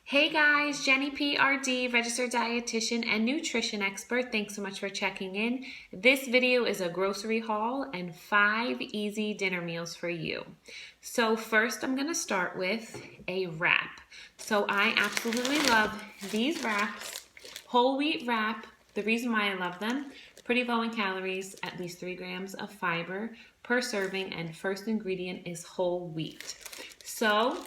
Hey guys, Jenny PRD, registered dietitian and nutrition expert. Thanks so much for checking in. This video is a grocery haul and 5 easy dinner meals for you. So first I'm going to start with a wrap. So I absolutely love these wraps, whole wheat wrap. The reason why I love them, pretty low in calories, at least 3 grams of fiber per serving, and first ingredient is whole wheat. So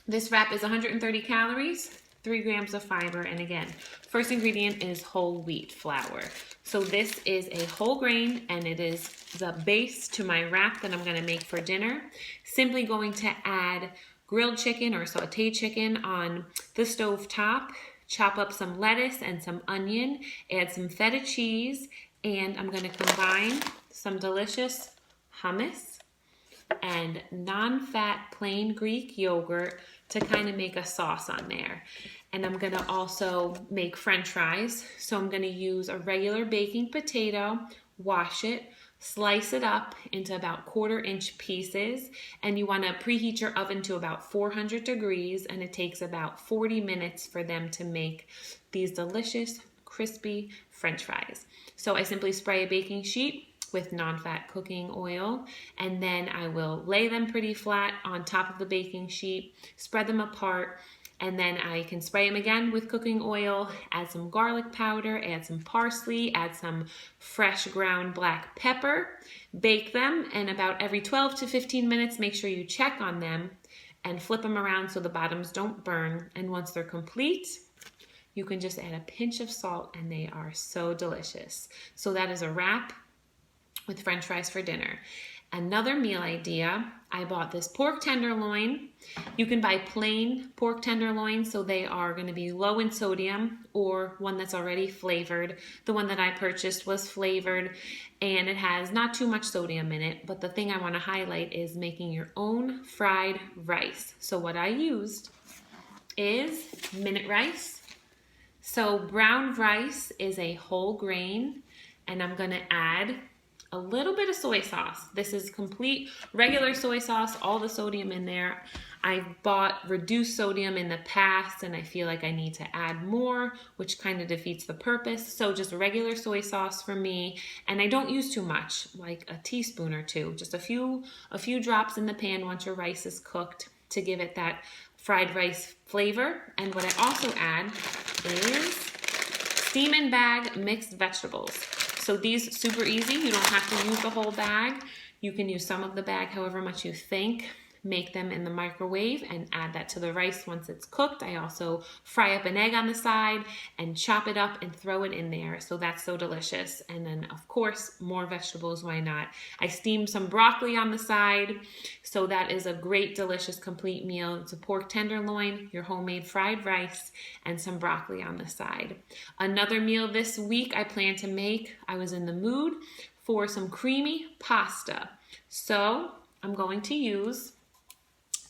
this wrap is 130 calories, 3 grams of fiber, and again, first ingredient is whole wheat flour. So this is a whole grain, and it is the base to my wrap that I'm going to make for dinner. Simply going to add grilled chicken or sauteed chicken on the stove top, chop up some lettuce and some onion, add some feta cheese, and I'm going to combine some delicious hummus and non-fat plain Greek yogurt to kind of make a sauce on there. And I'm going to also make French fries. So I'm going to use a regular baking potato, wash it, slice it up into about 1/4-inch pieces, and you want to preheat your oven to about 400 degrees, and it takes about 40 minutes for them to make these delicious crispy French fries. So I simply spray a baking sheet with non-fat cooking oil, and then I will lay them pretty flat on top of the baking sheet, spread them apart, and then I can spray them again with cooking oil, add some garlic powder, add some parsley, add some fresh ground black pepper, bake them, and about every 12 to 15 minutes, make sure you check on them and flip them around so the bottoms don't burn. And once they're complete, you can just add a pinch of salt, and they are so delicious. So that is a wrap with French fries for dinner. Another meal idea, I bought this pork tenderloin. You can buy plain pork tenderloin, so they are going to be low in sodium, or one that's already flavored. The one that I purchased was flavored, and it has not too much sodium in it, but the thing I want to highlight is making your own fried rice. So what I used is minute rice. So brown rice is a whole grain, and I'm going to add a little bit of soy sauce. This is complete regular soy sauce, all the sodium in there. I've bought reduced sodium in the past, and I feel like I need to add more, which kind of defeats the purpose. So just regular soy sauce for me, and I don't use too much, like a teaspoon or two, just a few drops in the pan once your rice is cooked to give it that fried rice flavor. And what I also add is steam and bag mixed vegetables. So these super easy. You don't have to use the whole bag. You can use some of the bag, however much you think. Make them in the microwave and add that to the rice once it's cooked. I also fry up an egg on the side and chop it up and throw it in there. So that's so delicious. And then of course, more vegetables, why not? I steamed some broccoli on the side. So that is a great, delicious, complete meal. It's a pork tenderloin, your homemade fried rice, and some broccoli on the side. Another meal this week I plan to make, I was in the mood for some creamy pasta. So I'm going to use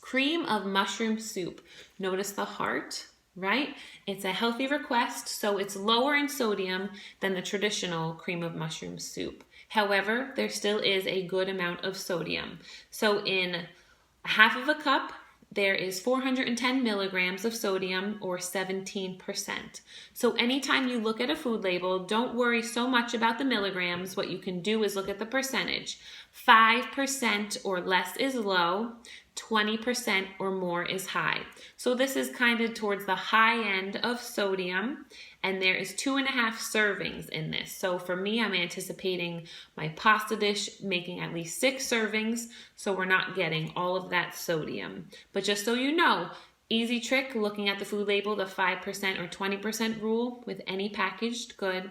cream of mushroom soup. Notice the heart, right? It's a healthy request, so it's lower in sodium than the traditional cream of mushroom soup. However, there still is a good amount of sodium. So in 1/2 a cup, there is 410 milligrams of sodium, or 17%. So anytime you look at a food label, don't worry so much about the milligrams. What you can do is look at the percentage. 5% or less is low, 20% or more is high. So this is kind of towards the high end of sodium, and there is 2.5 servings in this. So for me, I'm anticipating my pasta dish making at least 6 servings, so we're not getting all of that sodium. But just so you know, easy trick looking at the food label, the 5% or 20% rule with any packaged good.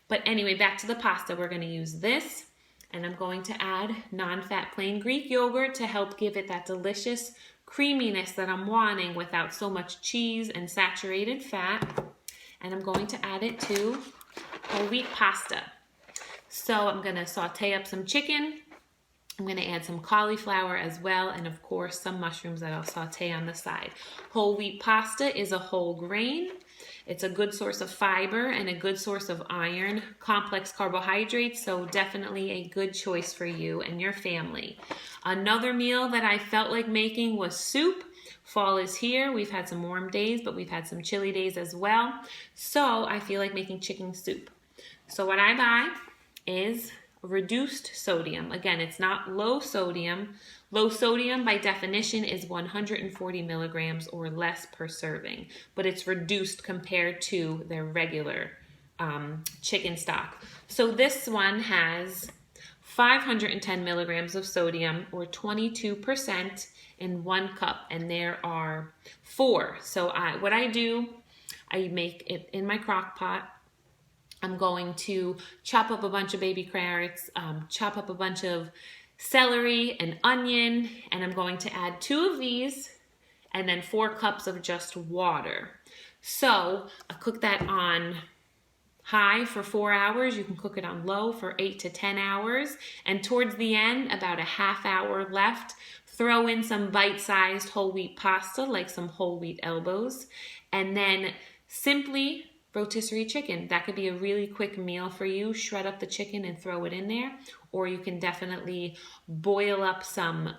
But anyway, back to the pasta. We're going to use this. And I'm going to add non-fat plain Greek yogurt to help give it that delicious creaminess that I'm wanting without so much cheese and saturated fat. And I'm going to add it to whole wheat pasta. So I'm going to saute up some chicken. I'm going to add some cauliflower as well, and of course some mushrooms that I'll saute on the side. Whole wheat pasta is a whole grain. It's a good source of fiber and a good source of iron, complex carbohydrates, so definitely a good choice for you and your family. Another meal that I felt like making was soup. Fall is here. We've had some warm days, but we've had some chilly days as well. So I feel like making chicken soup. So what I buy is reduced sodium. Again, it's not low sodium. Low sodium by definition is 140 milligrams or less per serving, but it's reduced compared to their regular chicken stock. So this one has 510 milligrams of sodium or 22% in 1 cup, and there are 4. So what I do, I make it in my crock pot. I'm going to chop up a bunch of baby carrots, chop up a bunch of celery and onion, and I'm going to add 2 of these and then 4 cups of just water. So I cook that on high for 4 hours. You can cook it on low for 8 to 10 hours. And towards the end, about a half hour left, throw in some bite-sized whole wheat pasta, like some whole wheat elbows, and then simply rotisserie chicken. That could be a really quick meal for you. Shred up the chicken and throw it in there. Or you can definitely boil up some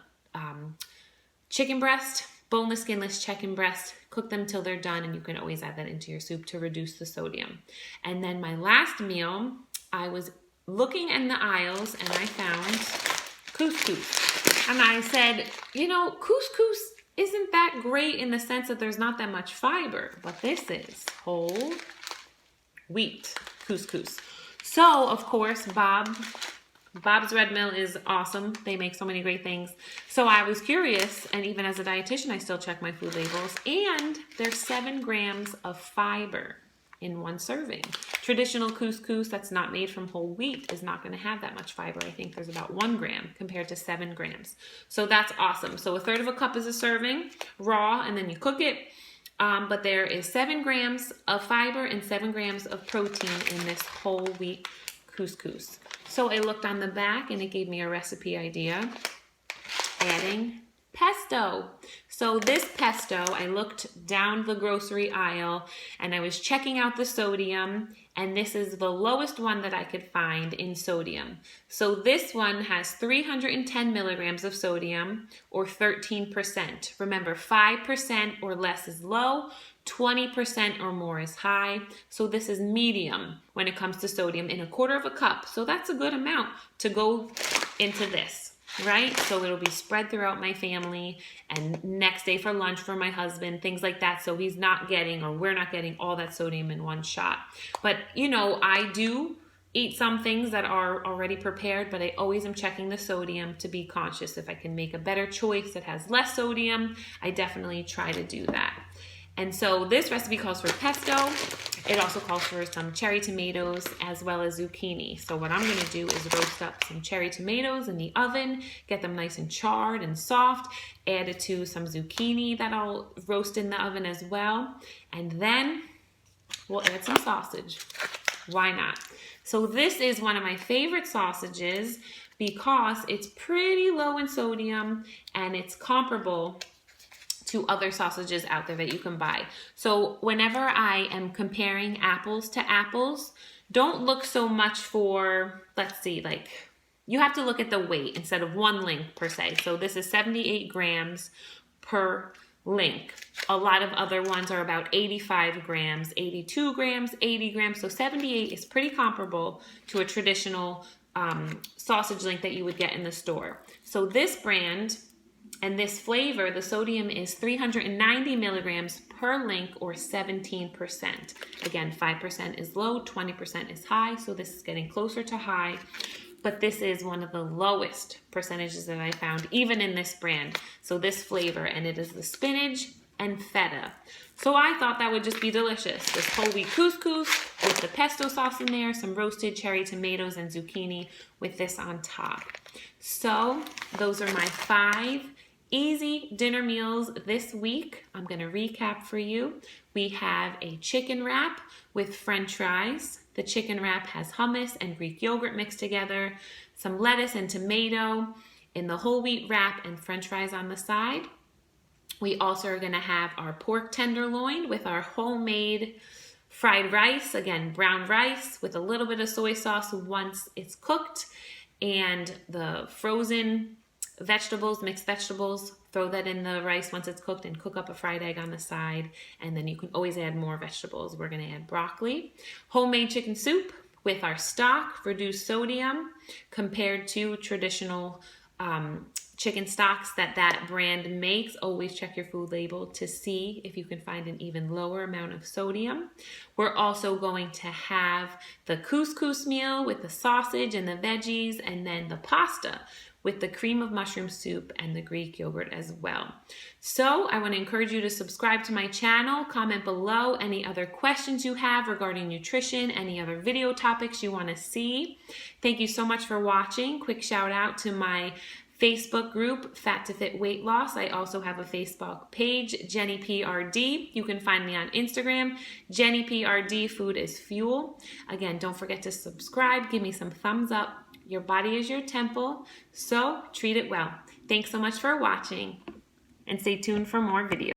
chicken breast, boneless, skinless chicken breast, cook them till they're done, and you can always add that into your soup to reduce the sodium. And then my last meal, I was looking in the aisles and I found couscous. And I said, you know, couscous isn't that great in the sense that there's not that much fiber, but this is whole wheat couscous. So, of course, Bob's Red Mill is awesome. They make so many great things. So I was curious, and even as a dietitian, I still check my food labels, and there's 7 grams of fiber in 1 serving. Traditional couscous that's not made from whole wheat is not going to have that much fiber. I think there's about 1 gram compared to 7 grams. So that's awesome. So 1/3 of a cup is a serving, raw, and then you cook it. But there is 7 grams of fiber and 7 grams of protein in this whole wheat couscous. So I looked on the back and it gave me a recipe idea, adding pesto. So this pesto, I looked down the grocery aisle and I was checking out the sodium, and this is the lowest one that I could find in sodium. So this one has 310 milligrams of sodium or 13%. Remember, 5% or less is low, 20% or more is high. So this is medium when it comes to sodium in 1/4 of a cup. So that's a good amount to go into this, right? So it'll be spread throughout my family and next day for lunch for my husband, things like that. So he's not getting, or we're not getting all that sodium in one shot. But you know, I do eat some things that are already prepared, but I always am checking the sodium to be conscious. If I can make a better choice that has less sodium, I definitely try to do that. And so this recipe calls for pesto. It also calls for some cherry tomatoes as well as zucchini. So what I'm going to do is roast up some cherry tomatoes in the oven, get them nice and charred and soft, add it to some zucchini that I'll roast in the oven as well. And then we'll add some sausage. Why not? So this is one of my favorite sausages because it's pretty low in sodium and it's comparable to other sausages out there that you can buy. So whenever I am comparing apples to apples, don't look so much for, let's see, like, you have to look at the weight instead of 1 link per se. So this is 78 grams per link. A lot of other ones are about 85 grams, 82 grams, 80 grams. So 78 is pretty comparable to a traditional sausage link that you would get in the store. So this brand and this flavor, the sodium is 390 milligrams per link or 17%. Again, 5% is low, 20% is high, so this is getting closer to high. But this is one of the lowest percentages that I found, even in this brand. So this flavor, and it is the spinach and feta. So I thought that would just be delicious. This whole wheat couscous with the pesto sauce in there, some roasted cherry tomatoes and zucchini with this on top. So those are my 5 easy dinner meals this week. I'm going to recap for you. We have a chicken wrap with French fries. The chicken wrap has hummus and Greek yogurt mixed together, some lettuce and tomato in the whole wheat wrap, and French fries on the side. We also are going to have our pork tenderloin with our homemade fried rice, again, brown rice with a little bit of soy sauce once it's cooked, and the frozen vegetables, mixed vegetables, throw that in the rice once it's cooked and cook up a fried egg on the side. And then you can always add more vegetables. We're gonna add broccoli. Homemade chicken soup with our stock, reduced sodium compared to traditional chicken stocks that brand makes. Always check your food label to see if you can find an even lower amount of sodium. We're also going to have the couscous meal with the sausage and the veggies, and then the pasta with the cream of mushroom soup and the Greek yogurt as well. So I want to encourage you to subscribe to my channel, comment below any other questions you have regarding nutrition, any other video topics you want to see. Thank you so much for watching. Quick shout out to my Facebook group, Fat to Fit Weight Loss. I also have a Facebook page, Jenny PRD. You can find me on Instagram, Jenny PRD, Food is Fuel. Again, don't forget to subscribe. Give me some thumbs up. Your body is your temple, so treat it well. Thanks so much for watching, and stay tuned for more videos.